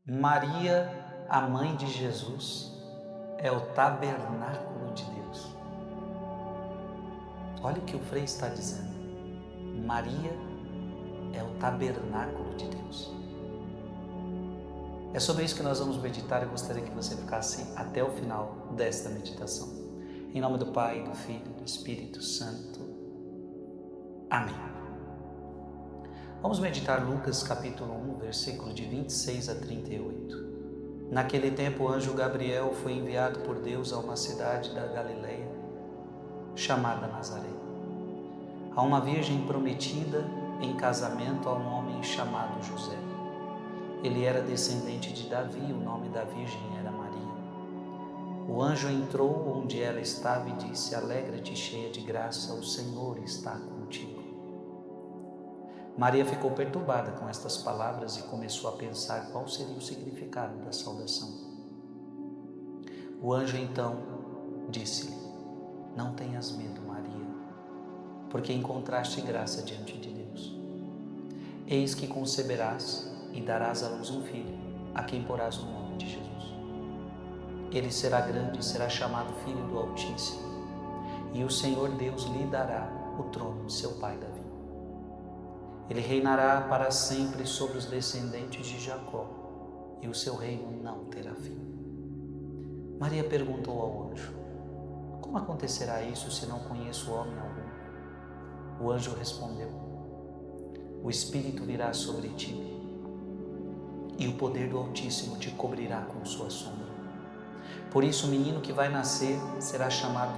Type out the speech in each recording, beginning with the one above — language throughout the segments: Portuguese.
Maria, a mãe de Jesus, é o tabernáculo de Deus. Olha o que o Frei está dizendo. Maria é o tabernáculo de Deus. É sobre isso que nós vamos meditar e gostaria que você ficasse até o final desta meditação. Em nome do Pai, do Filho e do Espírito Santo. Amém. Vamos meditar Lucas capítulo 1, versículo de 26 a 38. Naquele tempo, o anjo Gabriel foi enviado por Deus a uma cidade da Galileia, chamada Nazaré, a uma virgem prometida em casamento a um homem chamado José. Ele era descendente de Davi, o nome da virgem era Maria. O anjo entrou onde ela estava e disse: Alegra-te, cheia de graça, o Senhor está contigo. Maria ficou perturbada com estas palavras e começou a pensar qual seria o significado da saudação. O anjo então disse-lhe: Não tenhas medo, Maria, porque encontraste graça diante de Deus. Eis que conceberás e darás à luz um filho, a quem porás o nome de Jesus. Ele será grande e será chamado Filho do Altíssimo, e o Senhor Deus lhe dará o trono de seu pai Davi. Ele reinará para sempre sobre os descendentes de Jacó, e o seu reino não terá fim. Maria perguntou ao anjo: Como acontecerá isso se não conheço homem algum? O anjo respondeu: O Espírito virá sobre ti, e o poder do Altíssimo te cobrirá com sua sombra. Por isso o menino que vai nascer será chamado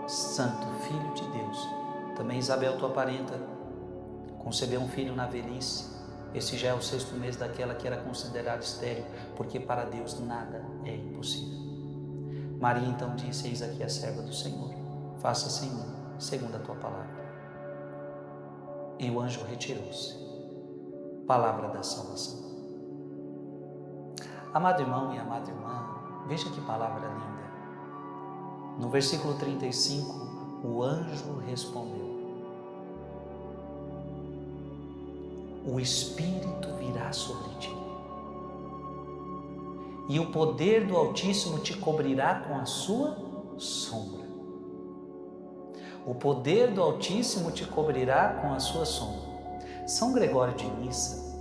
Santo, Filho de Deus. Também Isabel, tua parenta, concebeu um filho na velhice. Esse já é o 6º mês daquela que era considerada estéril, porque para Deus nada é impossível. Maria então disse: Eis aqui a serva do Senhor, faça-se em mim segundo a tua palavra. E o anjo retirou-se. Palavra da salvação. Amado irmão e amada irmã, veja que palavra linda. No versículo 35, o anjo respondeu: O Espírito virá sobre ti, e o poder do Altíssimo te cobrirá com a sua sombra. O poder do Altíssimo te cobrirá com a sua sombra. São Gregório de Nissa,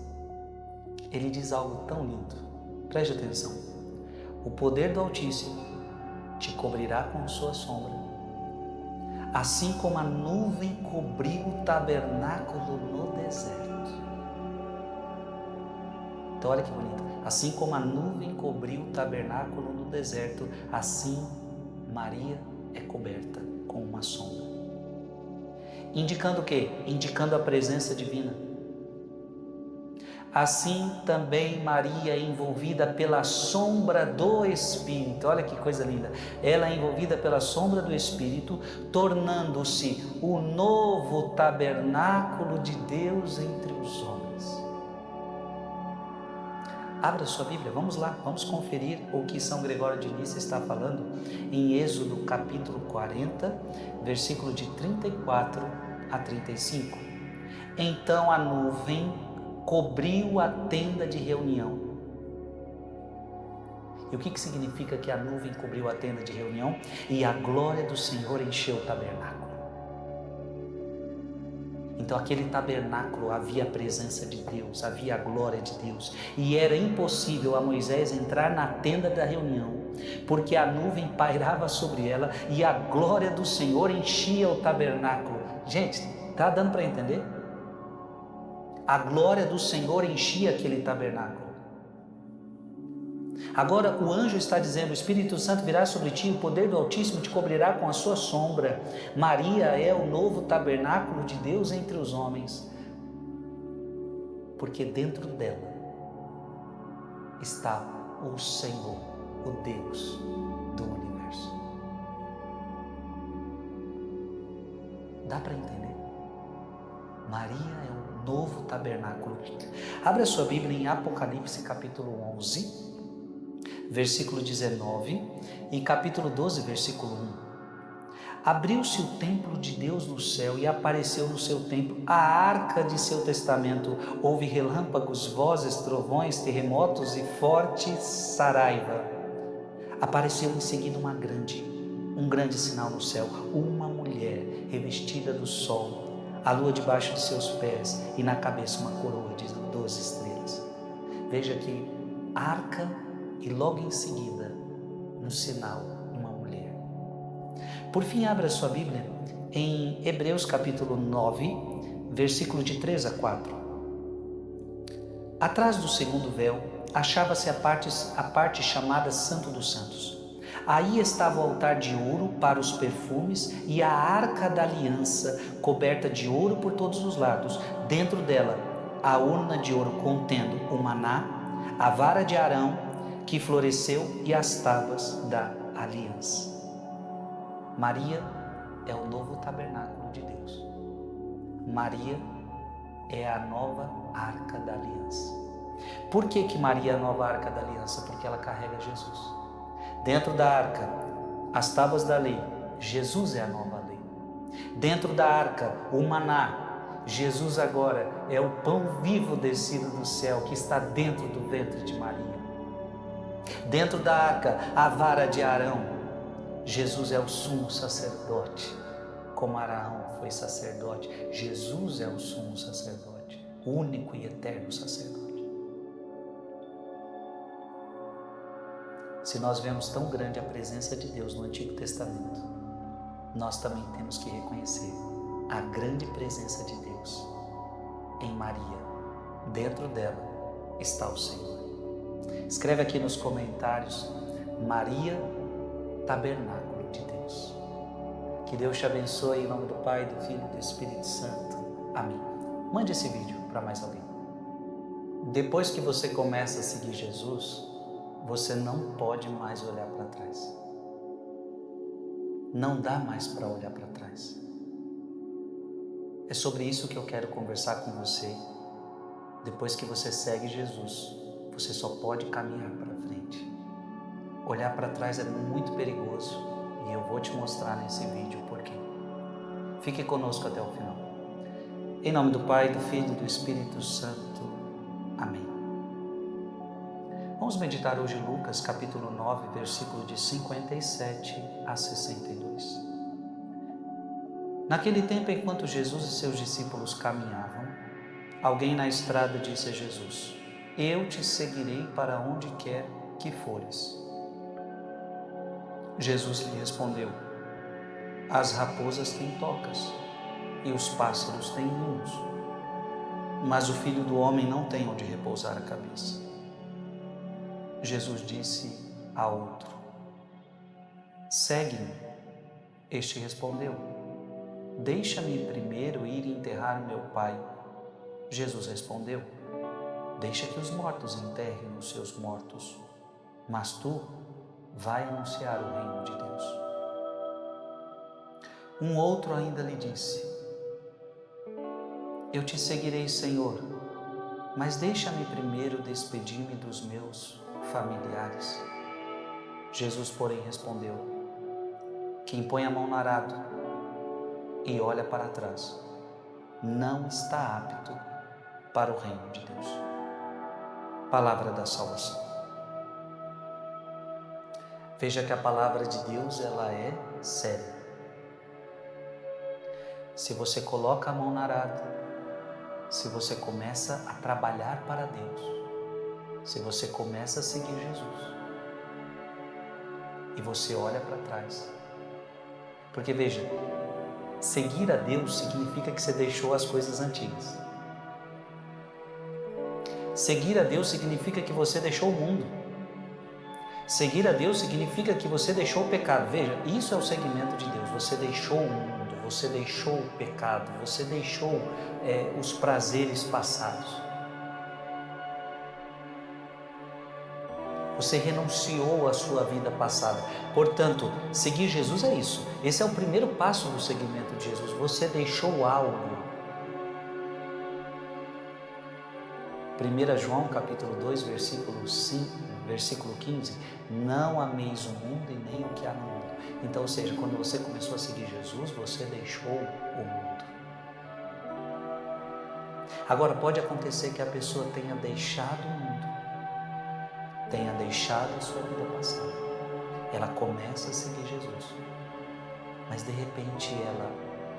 ele diz algo tão lindo. Preste atenção. O poder do Altíssimo te cobrirá com a sua sombra, assim como a nuvem cobriu o tabernáculo no deserto. Então olha que bonito. Assim como a nuvem cobriu o tabernáculo no deserto, assim Maria é coberta com uma sombra. Indicando o quê? Indicando a presença divina. Assim também Maria é envolvida pela sombra do Espírito. Olha que coisa linda. Ela é envolvida pela sombra do Espírito, tornando-se o novo tabernáculo de Deus entre os homens. Abra sua Bíblia, vamos lá, vamos conferir o que São Gregório de Nissa está falando em Êxodo capítulo 40, versículo de 34 a 35. Então a nuvem cobriu a tenda de reunião. E o que significa que a nuvem cobriu a tenda de reunião? E a glória do Senhor encheu o tabernáculo. Então aquele tabernáculo havia a presença de Deus, havia a glória de Deus. E era impossível a Moisés entrar na tenda da reunião, porque a nuvem pairava sobre ela e a glória do Senhor enchia o tabernáculo. Gente, está dando para entender? A glória do Senhor enchia aquele tabernáculo. Agora o anjo está dizendo: o Espírito Santo virá sobre ti, o poder do Altíssimo te cobrirá com a sua sombra. Maria é o novo tabernáculo de Deus entre os homens, porque dentro dela está o Senhor, o Deus do universo. Dá para entender? Maria é o novo tabernáculo. Abra sua Bíblia em Apocalipse capítulo 11, versículo 19 e capítulo 12, versículo 1. Abriu-se o templo de Deus no céu e apareceu no seu templo a arca de seu testamento. Houve relâmpagos, vozes, trovões, terremotos e forte saraiva. Apareceu em seguida um grande sinal no céu, uma mulher revestida do sol, a lua debaixo de seus pés e na cabeça uma coroa de 12 estrelas. Veja que arca e logo em seguida um sinal, uma mulher. Por fim, abra sua Bíblia em Hebreus capítulo 9, versículo de 3 a 4. Atrás do segundo véu achava-se a parte chamada Santo dos Santos. Aí estava o altar de ouro para os perfumes e a arca da aliança, coberta de ouro por todos os lados. Dentro dela, a urna de ouro contendo o maná, a vara de Arão que floresceu e as tábuas da aliança. Maria é o novo tabernáculo de Deus. Maria é a nova arca da aliança. Por que Maria é a nova arca da aliança? Porque ela carrega Jesus. Dentro da arca, as tábuas da lei, Jesus é a nova lei. Dentro da arca, o maná, Jesus agora é o pão vivo descido do céu que está dentro do ventre de Maria. Dentro da arca, a vara de Arão, Jesus é o sumo sacerdote. Como Arão foi sacerdote, Jesus é o sumo sacerdote, o único e eterno sacerdote. Se nós vemos tão grande a presença de Deus no Antigo Testamento, nós também temos que reconhecer a grande presença de Deus em Maria. Dentro dela está o Senhor. Escreve aqui nos comentários, Maria, tabernáculo de Deus. Que Deus te abençoe em nome do Pai, do Filho e do Espírito Santo. Amém. Mande esse vídeo para mais alguém. Depois que você começa a seguir Jesus, você não pode mais olhar para trás. Não dá mais para olhar para trás. É sobre isso que eu quero conversar com você. Depois que você segue Jesus, você só pode caminhar para frente. Olhar para trás é muito perigoso e eu vou te mostrar nesse vídeo por quê. Fique conosco até o final. Em nome do Pai, do Filho e do Espírito Santo. Amém. Vamos meditar hoje em Lucas capítulo 9, versículo de 57 a 62. Naquele tempo, enquanto Jesus e seus discípulos caminhavam, alguém na estrada disse a Jesus: Eu te seguirei para onde quer que fores. Jesus lhe respondeu: As raposas têm tocas e os pássaros têm ninhos, mas o Filho do Homem não tem onde repousar a cabeça. Jesus disse a outro: Segue-me. Este respondeu: Deixa-me primeiro ir enterrar meu pai. Jesus respondeu: Deixa que os mortos enterrem os seus mortos, mas tu vai anunciar o reino de Deus. Um outro ainda lhe disse: Eu te seguirei, Senhor, mas deixa-me primeiro despedir-me dos meus familiares. Jesus, porém, respondeu: Quem põe a mão no arado e olha para trás não está apto para o reino de Deus. Palavra da salvação. Veja que a palavra de Deus, ela é séria. Se você coloca a mão no arado, se você começa a trabalhar para Deus, se você começa a seguir Jesus e você olha para trás, porque veja, seguir a Deus significa que você deixou as coisas antigas. Seguir a Deus significa que você deixou o mundo. Seguir a Deus significa que você deixou o pecado. Veja, isso é o seguimento de Deus. Você deixou o mundo, você deixou o pecado, você deixou os prazeres passados. Você renunciou à sua vida passada. Portanto, seguir Jesus é isso. Esse é o primeiro passo do seguimento de Jesus. Você deixou algo. 1 João capítulo 2, versículo 5 versículo 15, não ameis o mundo e nem o que há no mundo. Então, ou seja, quando você começou a seguir Jesus, você deixou o mundo. Agora, pode acontecer que a pessoa tenha deixado o mundo, tenha deixado a sua vida passada. Ela começa a seguir Jesus, mas de repente ela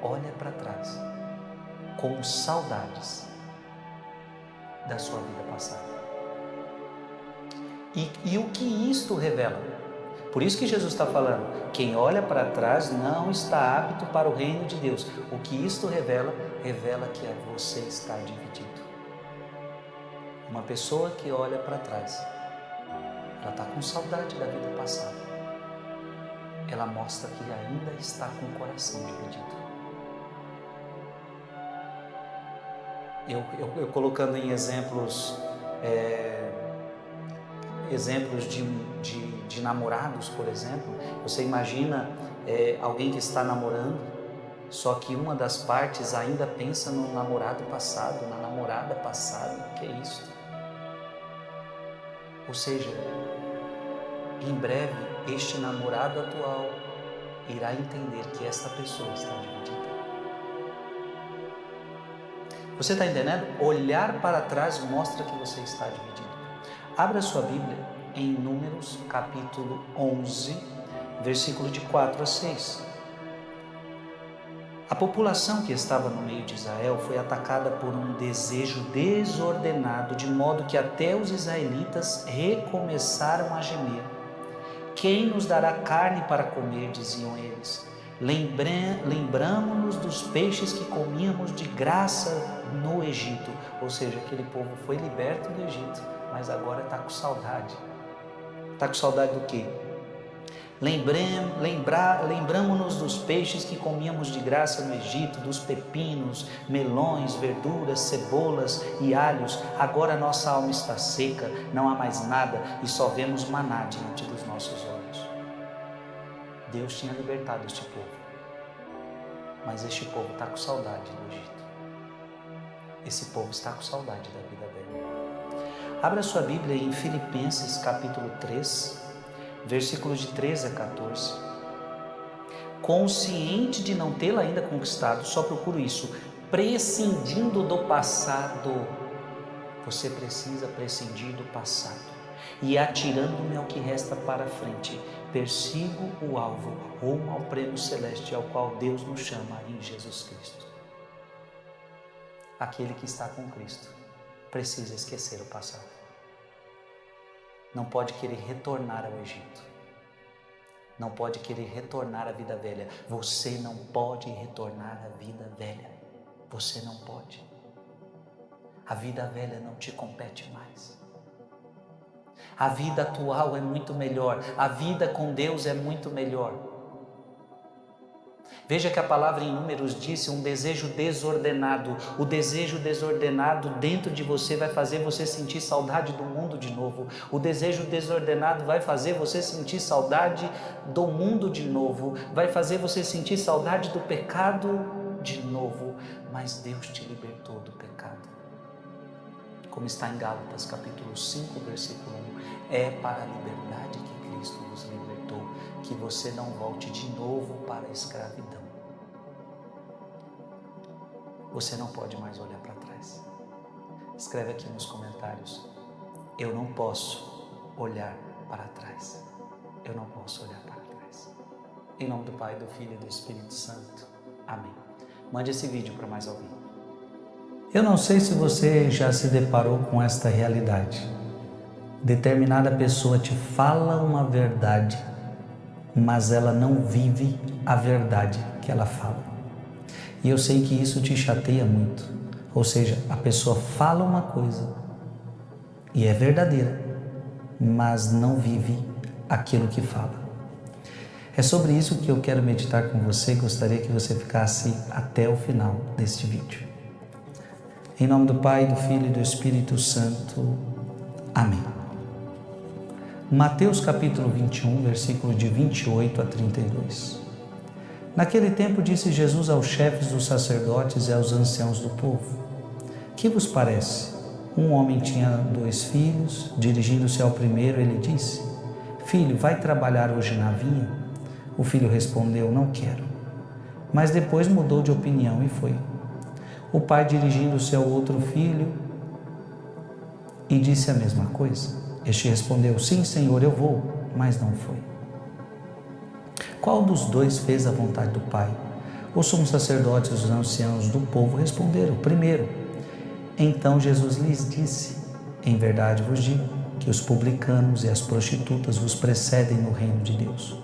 olha para trás com saudades da sua vida passada. E o que isto revela? Por isso que Jesus está falando, quem olha para trás não está apto para o reino de Deus. O que isto revela? Revela que você está dividido. Uma pessoa que olha para trás, ela está com saudade da vida passada. Ela mostra que ainda está com o coração dividido. Eu colocando em exemplos de namorados, por exemplo, você imagina alguém que está namorando, só que uma das partes ainda pensa no namorado passado, na namorada passada. Que é isso? Ou seja, em breve este namorado atual irá entender que esta pessoa está dividida. Você está entendendo? Olhar para trás mostra que você está dividido. Abra sua Bíblia em Números, capítulo 11, versículo de 4 a 6. A população que estava no meio de Israel foi atacada por um desejo desordenado, de modo que até os israelitas recomeçaram a gemer. Quem nos dará carne para comer, diziam eles. Lembramos-nos dos peixes que comíamos de graça no Egito. Ou seja, aquele povo foi liberto do Egito, mas agora está com saudade. Está com saudade do quê? Lembramos-nos dos peixes que comíamos de graça no Egito, dos pepinos, melões, verduras, cebolas e alhos. Agora nossa alma está seca, não há mais nada e só vemos maná diante dos nossos olhos. Deus tinha libertado este povo, mas este povo está com saudade do Egito. Esse povo está com saudade da vida velha. Abra sua Bíblia em Filipenses capítulo 3, versículos de 13 a 14. Consciente de não tê-la ainda conquistado, só procuro isso, prescindindo do passado. Você precisa prescindir do passado e atirando-me ao que resta para frente, persigo o alvo, rumo ao prêmio celeste ao qual Deus nos chama em Jesus Cristo. Aquele que está com Cristo precisa esquecer o passado. Não pode querer retornar ao Egito. Não pode querer retornar à vida velha. Você não pode retornar à vida velha. Você não pode. A vida velha não te compete mais. A vida atual é muito melhor. A vida com Deus é muito melhor. Veja que a palavra em Números disse um desejo desordenado. O desejo desordenado dentro de você vai fazer você sentir saudade do mundo de novo. O desejo desordenado vai fazer você sentir saudade do mundo de novo. Vai fazer você sentir saudade do pecado de novo. Mas Deus te libertou do pecado. Como está em Gálatas capítulo 5, versículo 1. É para a liberdade que Cristo nos libertou, que você não volte de novo para a escravidão. Você não pode mais olhar para trás. Escreve aqui nos comentários: eu não posso olhar para trás. Eu não posso olhar para trás. Em nome do Pai, do Filho e do Espírito Santo. Amém. Mande esse vídeo para mais alguém. Eu não sei se você já se deparou com esta realidade. Determinada pessoa te fala uma verdade, mas ela não vive a verdade que ela fala. E eu sei que isso te chateia muito. Ou seja, a pessoa fala uma coisa e é verdadeira, mas não vive aquilo que fala. É sobre isso que eu quero meditar com você. Gostaria que você ficasse até o final deste vídeo. Em nome do Pai, do Filho e do Espírito Santo. Amém. Mateus capítulo 21, versículo de 28 a 32. Naquele tempo disse Jesus aos chefes dos sacerdotes e aos anciãos do povo: que vos parece? Um homem tinha 2 filhos. Dirigindo-se ao primeiro, ele disse: Filho, vai trabalhar hoje na vinha? O filho respondeu: Não quero. Mas depois mudou de opinião e foi. O pai, dirigindo-se ao outro filho, e disse a mesma coisa. Este respondeu: Sim, Senhor, eu vou, mas não foi. Qual dos 2 fez a vontade do pai? Os sumos sacerdotes e os anciãos do povo responderam: Primeiro. Então Jesus lhes disse: Em verdade vos digo que os publicanos e as prostitutas vos precedem no reino de Deus.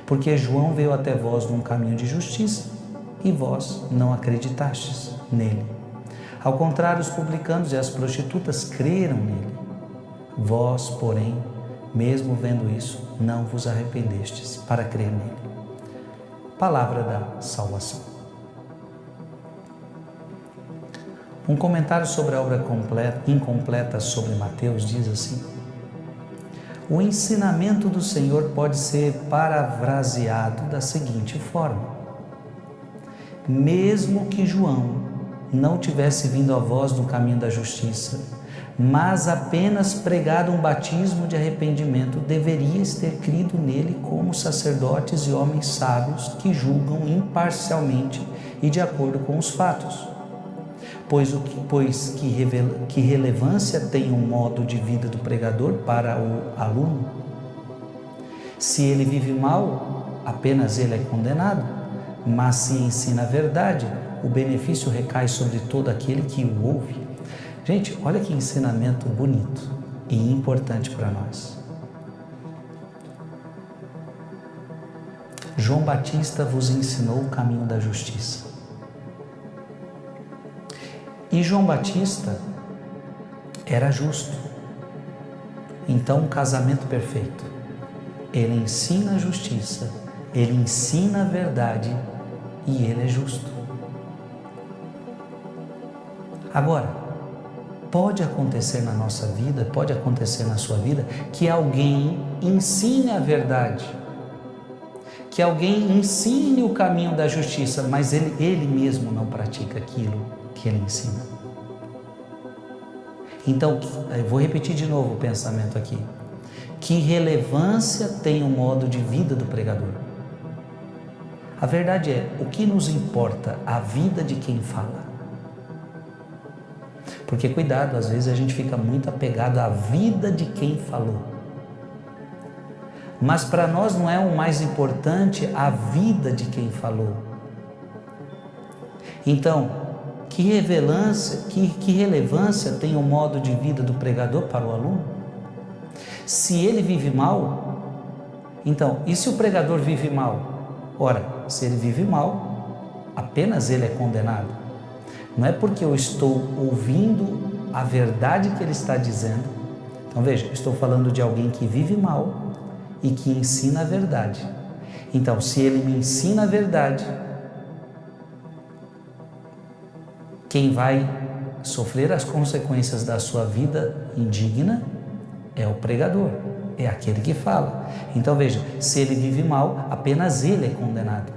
Porque João veio até vós num caminho de justiça, e vós não acreditastes nele. Ao contrário, os publicanos e as prostitutas creram nele. Vós, porém, mesmo vendo isso, não vos arrependestes para crer nele. Palavra da salvação. Um comentário sobre a obra incompleta sobre Mateus diz assim: o ensinamento do Senhor pode ser parafraseado da seguinte forma: mesmo que João não tivesse vindo a vós no caminho da justiça, mas apenas pregado um batismo de arrependimento, deverias ter crido nele como sacerdotes e homens sábios que julgam imparcialmente e de acordo com os fatos. Pois que relevância tem o modo de vida do pregador para o aluno? Se ele vive mal, apenas ele é condenado, mas se ensina a verdade, o benefício recai sobre todo aquele que o ouve. Gente, olha que ensinamento bonito e importante para nós. João Batista vos ensinou o caminho da justiça. E João Batista era justo. Então, um casamento perfeito. Ele ensina a justiça, ele ensina a verdade e ele é justo. Agora, pode acontecer na nossa vida, pode acontecer na sua vida, que alguém ensine a verdade, que alguém ensine o caminho da justiça, mas ele mesmo não pratica aquilo que ele ensina. Então, eu vou repetir de novo o pensamento aqui. Que relevância tem o modo de vida do pregador? A verdade é, o que nos importa? A vida de quem fala. Porque cuidado, às vezes a gente fica muito apegado à vida de quem falou. Mas para nós não é o mais importante a vida de quem falou. Então, que relevância tem o modo de vida do pregador para o aluno? Se ele vive mal, então, e se o pregador vive mal? Ora, se ele vive mal, apenas ele é condenado. Não é porque eu estou ouvindo a verdade que ele está dizendo. Então veja, estou falando de alguém que vive mal e que ensina a verdade. Então, se ele me ensina a verdade, quem vai sofrer as consequências da sua vida indigna é o pregador, é aquele que fala. Então veja, se ele vive mal, apenas ele é condenado.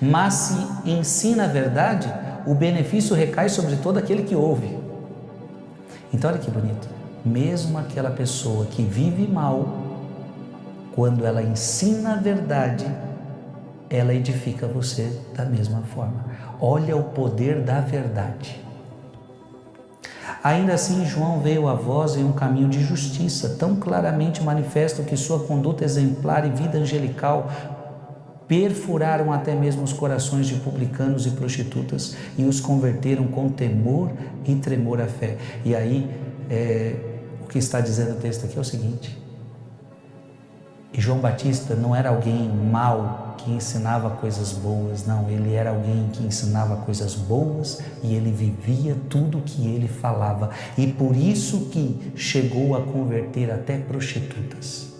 Mas se ensina a verdade, o benefício recai sobre todo aquele que ouve. Então olha que bonito, mesmo aquela pessoa que vive mal, quando ela ensina a verdade, ela edifica você da mesma forma. Olha o poder da verdade. Ainda assim, João veio a vós em um caminho de justiça, tão claramente manifesto que sua conduta exemplar e vida angelical perfuraram até mesmo os corações de publicanos e prostitutas e os converteram com temor e tremor à fé. E aí, o que está dizendo o texto aqui é o seguinte: João Batista não era alguém mau que ensinava coisas boas, não, ele era alguém que ensinava coisas boas e ele vivia tudo o que ele falava, e por isso que chegou a converter até prostitutas,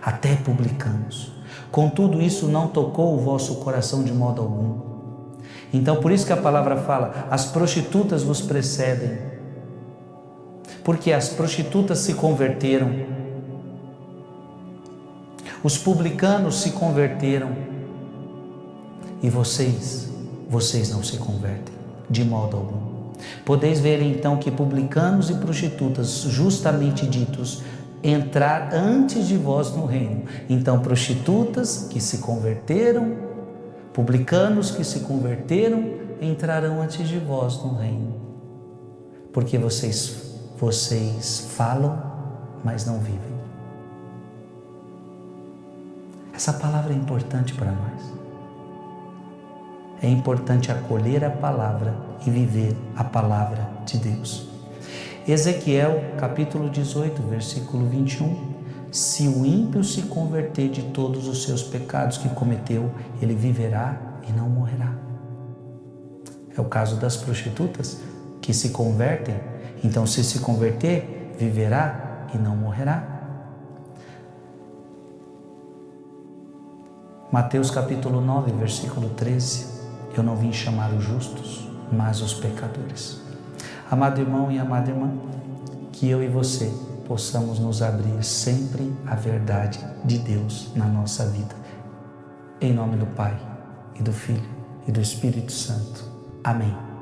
até publicanos. Contudo, isso não tocou o vosso coração de modo algum. Então, por isso que a palavra fala, as prostitutas vos precedem, porque as prostitutas se converteram, os publicanos se converteram, e vocês não se convertem de modo algum. Podeis ver então que publicanos e prostitutas, justamente ditos, entrar antes de vós no reino. Então, prostitutas que se converteram, publicanos que se converteram, entrarão antes de vós no reino. Porque vocês falam, mas não vivem. Essa palavra é importante para nós. É importante acolher a palavra e viver a palavra de Deus. Ezequiel, capítulo 18, versículo 21. Se o ímpio se converter de todos os seus pecados que cometeu, ele viverá e não morrerá. É o caso das prostitutas que se convertem. Então, se converter, viverá e não morrerá. Mateus capítulo 9, versículo 13. Eu não vim chamar os justos, mas os pecadores. Amado irmão e amada irmã, que eu e você possamos nos abrir sempre à verdade de Deus na nossa vida. Em nome do Pai, e do Filho, e do Espírito Santo. Amém.